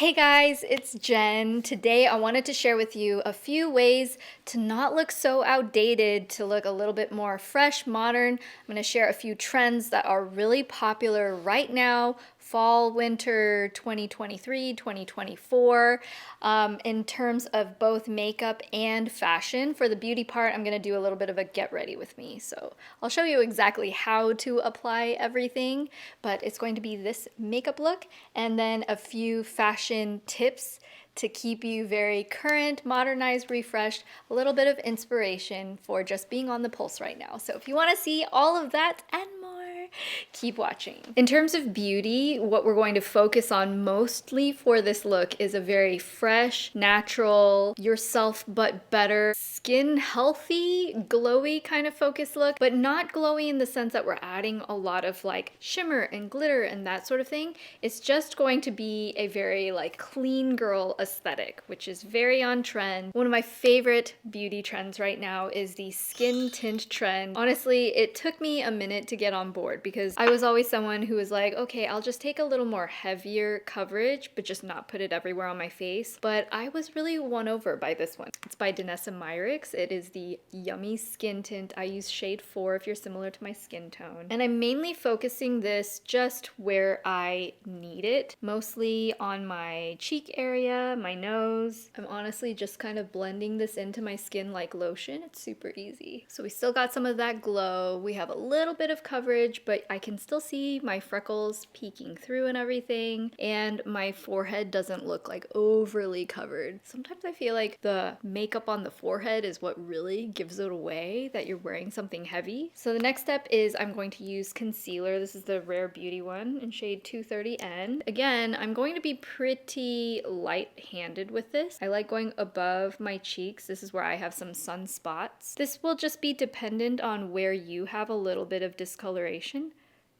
Hey guys, it's Jen. Today I wanted to share with you a few ways to not look so outdated, to look a little bit more fresh, modern. I'm going to share a few trends that are really popular right now, fall, winter 2023, 2024, in terms of both makeup and fashion. For the beauty part, I'm going to do a little bit of a get ready with me. So I'll show you exactly how to apply everything, but it's going to be this makeup look and then a few fashion tips to keep you very current, modernized, refreshed, a little bit of inspiration for just being on the pulse right now. So if you want to see all of that and more, keep watching. In terms of beauty, what we're going to focus on mostly for this look is a very fresh, natural, yourself but better, skin healthy, glowy kind of focus look, but not glowy in the sense that we're adding a lot of like shimmer and glitter and that sort of thing. It's just going to be a very like clean girl aesthetic, which is very on trend. One of my favorite beauty trends right now is the skin tint trend. Honestly, it took me a minute to get on board because I was always someone who was like, okay, I'll just take a little more heavier coverage, but just not put it everywhere on my face. But I was really won over by this one. It's by Danessa Myricks. It is the Yummy Skin Tint. I use shade 4 if you're similar to my skin tone. And I'm mainly focusing this just where I need it, mostly on my cheek area, my nose. I'm honestly just kind of blending this into my skin like lotion. It's super easy. So we still got some of that glow. We have a little bit of coverage, but I can still see my freckles peeking through and everything. And my forehead doesn't look like overly covered. Sometimes I feel like the makeup on the forehead is what really gives it away that you're wearing something heavy. So the next step is I'm going to use concealer. This is the Rare Beauty one in shade 230N. Again, I'm going to be pretty light-handed with this. I like going above my cheeks. This is where I have some sunspots. This will just be dependent on where you have a little bit of discoloration,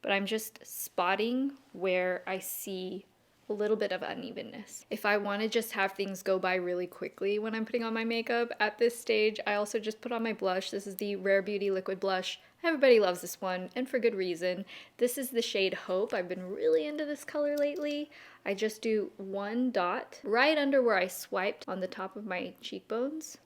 but I'm just spotting where I see a little bit of unevenness. If I want to just have things go by really quickly when I'm putting on my makeup at this stage, I also just put on my blush. This is the Rare Beauty Liquid Blush. Everybody loves this one, and for good reason. This is the shade Hope. I've been really into this color lately. I just do one dot right under where I swiped on the top of my cheekbones.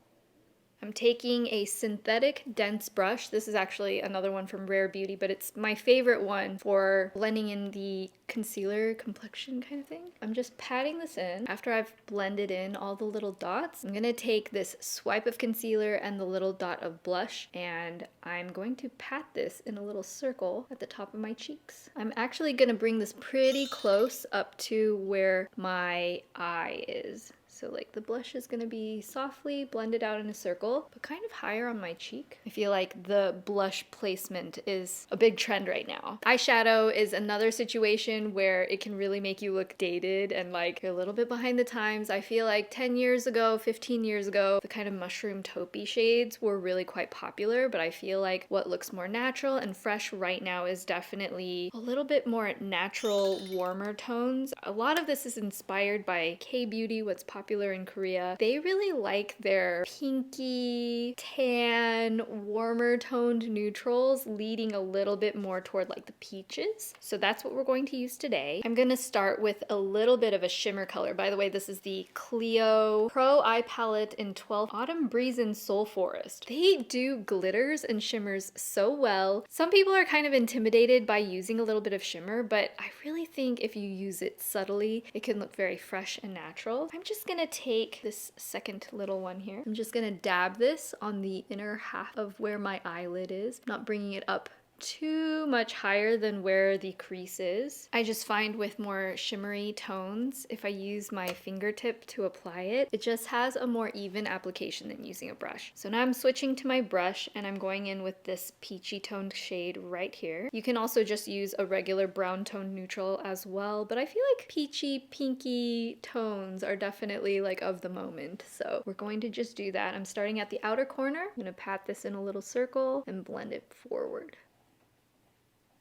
I'm taking a synthetic dense brush. This is actually another one from Rare Beauty, but it's my favorite one for blending in the concealer complexion kind of thing. I'm just patting this in. After I've blended in all the little dots, I'm gonna take this swipe of concealer and the little dot of blush, and I'm going to pat this in a little circle at the top of my cheeks. I'm actually gonna bring this pretty close up to where my eye is. So like the blush is gonna be softly blended out in a circle, but kind of higher on my cheek. I feel like the blush placement is a big trend right now. Eyeshadow is another situation where it can really make you look dated and like you're a little bit behind the times. I feel like 10 years ago, 15 years ago, the kind of mushroom taupey shades were really quite popular, but I feel like what looks more natural and fresh right now is definitely a little bit more natural, warmer tones. A lot of this is inspired by K-beauty, what's popular in Korea. They really like their pinky, tan, warmer toned neutrals leading a little bit more toward like the peaches. So that's what we're going to use today. I'm gonna start with a little bit of a shimmer color. By the way, this is the Clio Pro Eye Palette in 12 Autumn Breeze in Soul Forest. They do glitters and shimmers so well. Some people are kind of intimidated by using a little bit of shimmer, but I really think if you use it subtly, it can look very fresh and natural. I'm just gonna take this second little one here. I'm just gonna dab this on the inner half of where my eyelid is, not bringing it up too much higher than where the crease is. I just find with more shimmery tones, if I use my fingertip to apply it, it just has a more even application than using a brush. So now I'm switching to my brush and I'm going in with this peachy toned shade right here. You can also just use a regular brown tone neutral as well, but I feel like peachy, pinky tones are definitely like of the moment. So we're going to just do that. I'm starting at the outer corner. I'm gonna pat this in a little circle and blend it forward.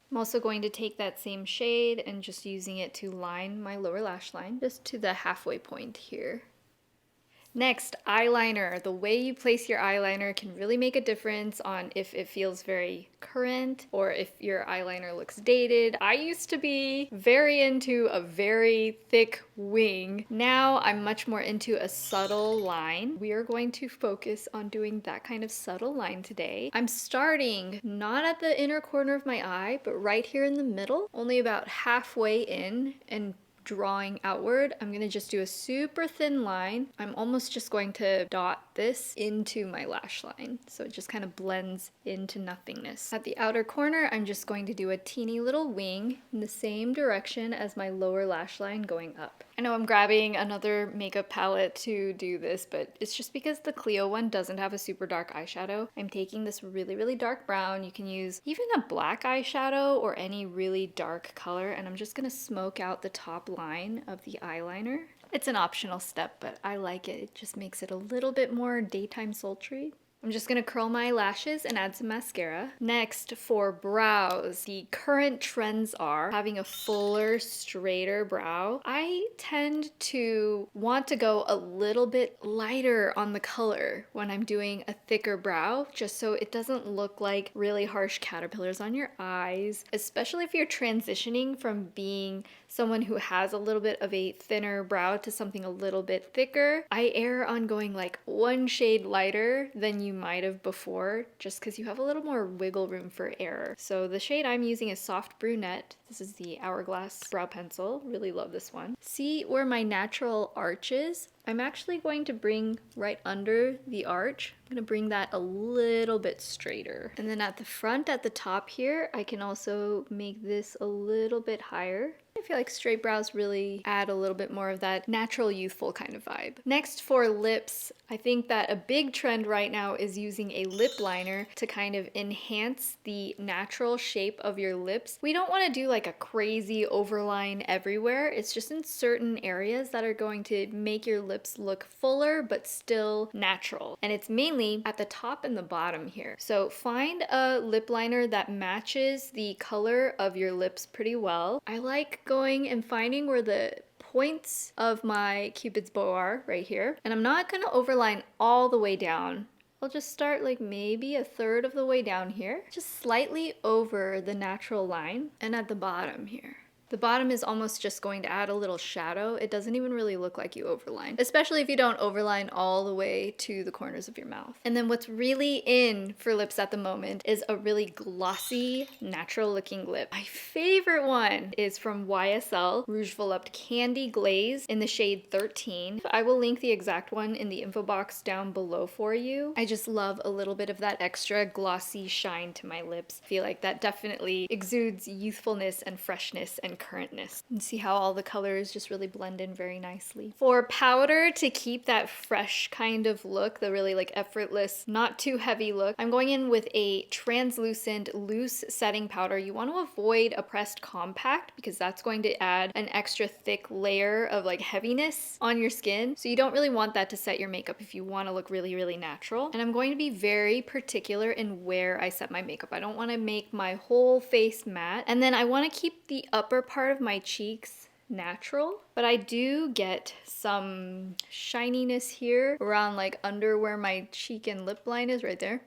I'm also going to take that same shade and just using it to line my lower lash line, just to the halfway point here. Next, eyeliner. The way you place your eyeliner can really make a difference on if it feels very current or if your eyeliner looks dated. I used to be very into a very thick wing. Now I'm much more into a subtle line. We are going to focus on doing that kind of subtle line today. I'm starting not at the inner corner of my eye, but right here in the middle, only about halfway in, and drawing outward. I'm gonna just do a super thin line. I'm almost just going to dot this into my lash line, so it just kind of blends into nothingness. At the outer corner, I'm just going to do a teeny little wing in the same direction as my lower lash line going up. I know I'm grabbing another makeup palette to do this, but it's just because the Clio one doesn't have a super dark eyeshadow. I'm taking this really, really dark brown. You can use even a black eyeshadow or any really dark color, and I'm just gonna smoke out the top line of the eyeliner. It's an optional step, but I like it. It just makes it a little bit more daytime sultry. I'm just gonna curl my lashes and add some mascara. Next, for brows, the current trends are having a fuller, straighter brow. I tend to want to go a little bit lighter on the color when I'm doing a thicker brow, just so it doesn't look like really harsh caterpillars on your eyes, especially if you're transitioning from being someone who has a little bit of a thinner brow to something a little bit thicker. I err on going like one shade lighter than you might have before, just because you have a little more wiggle room for error. So the shade I'm using is Soft Brunette. This is the Hourglass brow pencil. Really love this one. See where my natural arch is? I'm actually going to bring right under the arch. I'm gonna bring that a little bit straighter. And then at the front, at the top here, I can also make this a little bit higher. I feel like straight brows really add a little bit more of that natural, youthful kind of vibe. Next, for lips, I think that a big trend right now is using a lip liner to kind of enhance the natural shape of your lips. We don't want to do like a crazy overline everywhere. It's just in certain areas that are going to make your lips look fuller but still natural. And it's mainly at the top and the bottom here. So find a lip liner that matches the color of your lips pretty well. I like going and finding where the points of my Cupid's bow are right here. And I'm not gonna overline all the way down. I'll just start like maybe a third of the way down here, just slightly over the natural line, and at the bottom here. The bottom is almost just going to add a little shadow. It doesn't even really look like you overline, especially if you don't overline all the way to the corners of your mouth. And then what's really in for lips at the moment is a really glossy, natural looking lip. My favorite one is from YSL Rouge Volupte Candy Glaze in the shade 13. I will link the exact one in the info box down below for you. I just love a little bit of that extra glossy shine to my lips. I feel like that definitely exudes youthfulness and freshness and currentness. And see how all the colors just really blend in very nicely. For powder, to keep that fresh kind of look, the really like effortless, not too heavy look, I'm going in with a translucent loose setting powder. You want to avoid a pressed compact because that's going to add an extra thick layer of like heaviness on your skin. So you don't really want that to set your makeup if you want to look really, really natural. And I'm going to be very particular in where I set my makeup. I don't want to make my whole face matte. And then I want to keep the upper part of my cheeks natural, but I do get some shininess here around like under where my cheek and lip line is right there.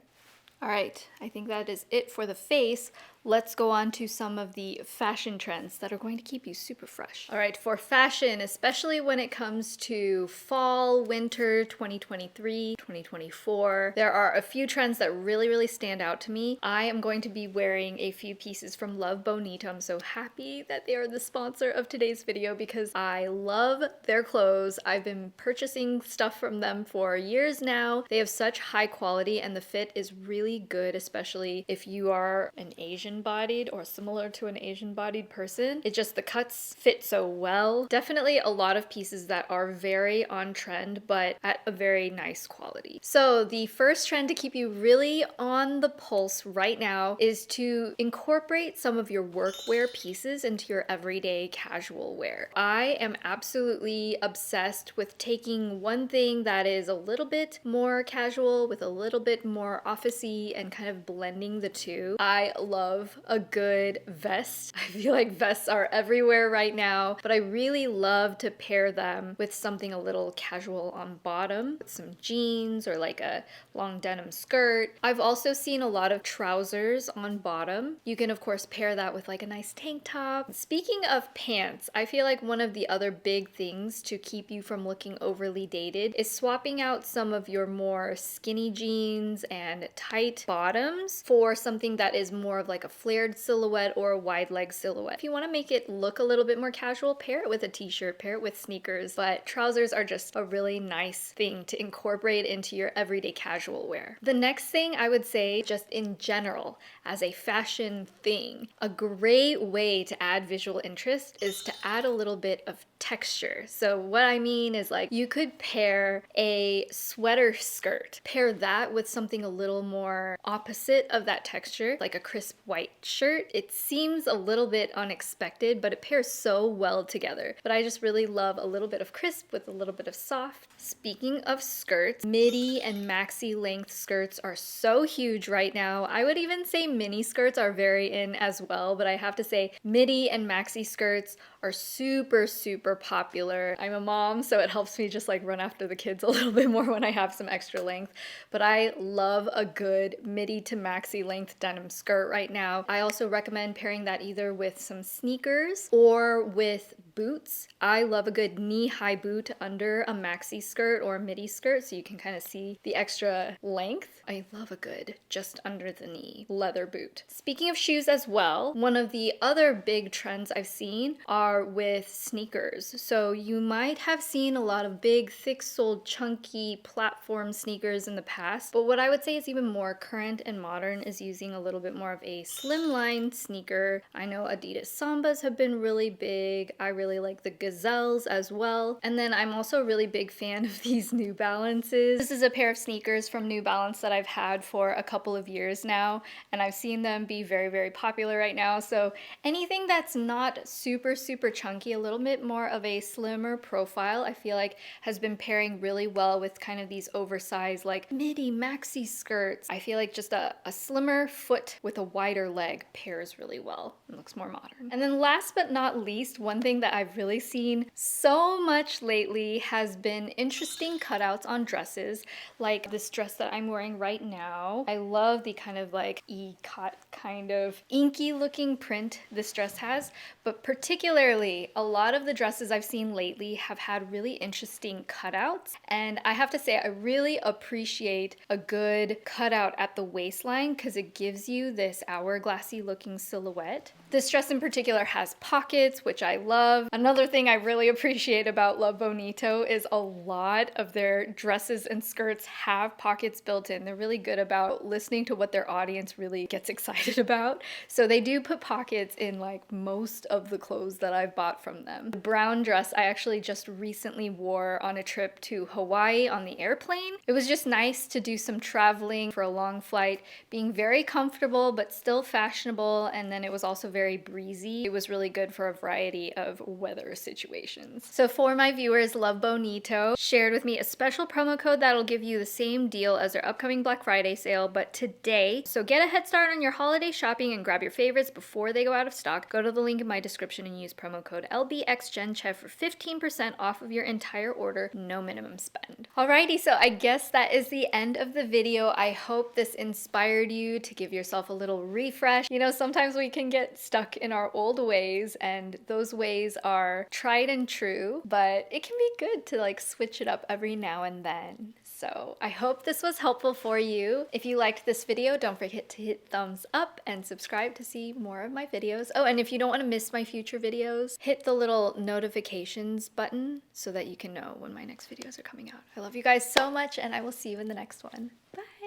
All right, I think that is it for the face. Let's go on to some of the fashion trends that are going to keep you super fresh. All right, for fashion, especially when it comes to fall, winter 2023, 2024, there are a few trends that really, really stand out to me. I am going to be wearing a few pieces from Love Bonito. I'm so happy that they are the sponsor of today's video because I love their clothes. I've been purchasing stuff from them for years now. They have such high quality and the fit is really good, especially if you are an Asian bodied or similar to an Asian bodied person. It just, the cuts fit so well. Definitely a lot of pieces that are very on trend, but at a very nice quality. So the first trend to keep you really on the pulse right now is to incorporate some of your workwear pieces into your everyday casual wear. I am absolutely obsessed with taking one thing that is a little bit more casual with a little bit more officey and kind of blending the two. I love love a good vest. I feel like vests are everywhere right now, but I really love to pair them with something a little casual on bottom, with some jeans or like a long denim skirt. I've also seen a lot of trousers on bottom. You can of course pair that with like a nice tank top. Speaking of pants, I feel like one of the other big things to keep you from looking overly dated is swapping out some of your more skinny jeans and tight bottoms for something that is more of like a flared silhouette or a wide leg silhouette. If you want to make it look a little bit more casual, pair it with a t-shirt, pair it with sneakers, but trousers are just a really nice thing to incorporate into your everyday casual wear. The next thing I would say, just in general, as a fashion thing, a great way to add visual interest is to add a little bit of texture. So what I mean is like you could pair a sweater skirt, pair that with something a little more opposite of that texture, like a crisp white shirt. It seems a little bit unexpected, but it pairs so well together. But I just really love a little bit of crisp with a little bit of soft. Speaking of skirts, midi and maxi length skirts are so huge right now. I would even say mini skirts are very in as well, but I have to say midi and maxi skirts are super popular. I'm a mom, so it helps me just like run after the kids a little bit more when I have some extra length, but I love a good midi to maxi length denim skirt right now. I also recommend pairing that either with some sneakers or with boots. I love a good knee-high boot under a maxi skirt or a midi skirt so you can kind of see the extra length. I love a good just under the knee leather boot. Speaking of shoes as well, one of the other big trends I've seen are with sneakers. So you might have seen a lot of big, thick-soled, chunky platform sneakers in the past, but what I would say is even more current and modern is using a little bit more of a slimline sneaker. I know Adidas Sambas have been really big. I really like the Gazelles as well. And then I'm also a really big fan of these New Balances. This is a pair of sneakers from New Balance that I've had for a couple of years now, and I've seen them be very popular right now. So anything that's not super chunky, a little bit more of a slimmer profile, I feel like has been pairing really well with kind of these oversized like midi maxi skirts. I feel like just a slimmer foot with a wider leg pairs really well and looks more modern. And then last but not least, one thing that I've really seen so much lately has been interesting cutouts on dresses, like this dress that I'm wearing right now. I love the kind of like e-cut kind of inky looking print this dress has, but particularly a lot of the dresses I've seen lately have had really interesting cutouts, and I have to say I really appreciate a good cutout at the waistline because it gives you this hourglassy looking silhouette. This dress in particular has pockets, which I love. Another thing I really appreciate about Love Bonito is a lot of their dresses and skirts have pockets built in. They're really good about listening to what their audience really gets excited about. So they do put pockets in like most of the clothes that I've bought from them. The brown dress I actually just recently wore on a trip to Hawaii on the airplane. It was just nice to do some traveling for a long flight, being very comfortable but still fashionable, and then it was also very breezy. It was really good for a variety of weather situations. So for my viewers, Love Bonito shared with me a special promo code that'll give you the same deal as their upcoming Black Friday sale, but today. So get a head start on your holiday shopping and grab your favorites before they go out of stock. Go to the link in my description and use promo code LBXGenChev for 15% off of your entire order, no minimum spend. Alrighty, so I guess that is the end of the video. I hope this inspired you to give yourself a little refresh. You know, sometimes we can get stuck in our old ways, and those ways are tried and true, but it can be good to like switch it up every now and then. So I hope this was helpful for you. If you liked this video, don't forget to hit thumbs up and subscribe to see more of my videos. Oh, and if you don't want to miss my future videos, hit the little notifications button so that you can know when my next videos are coming out. I love you guys so much, and I will see you in the next one. Bye!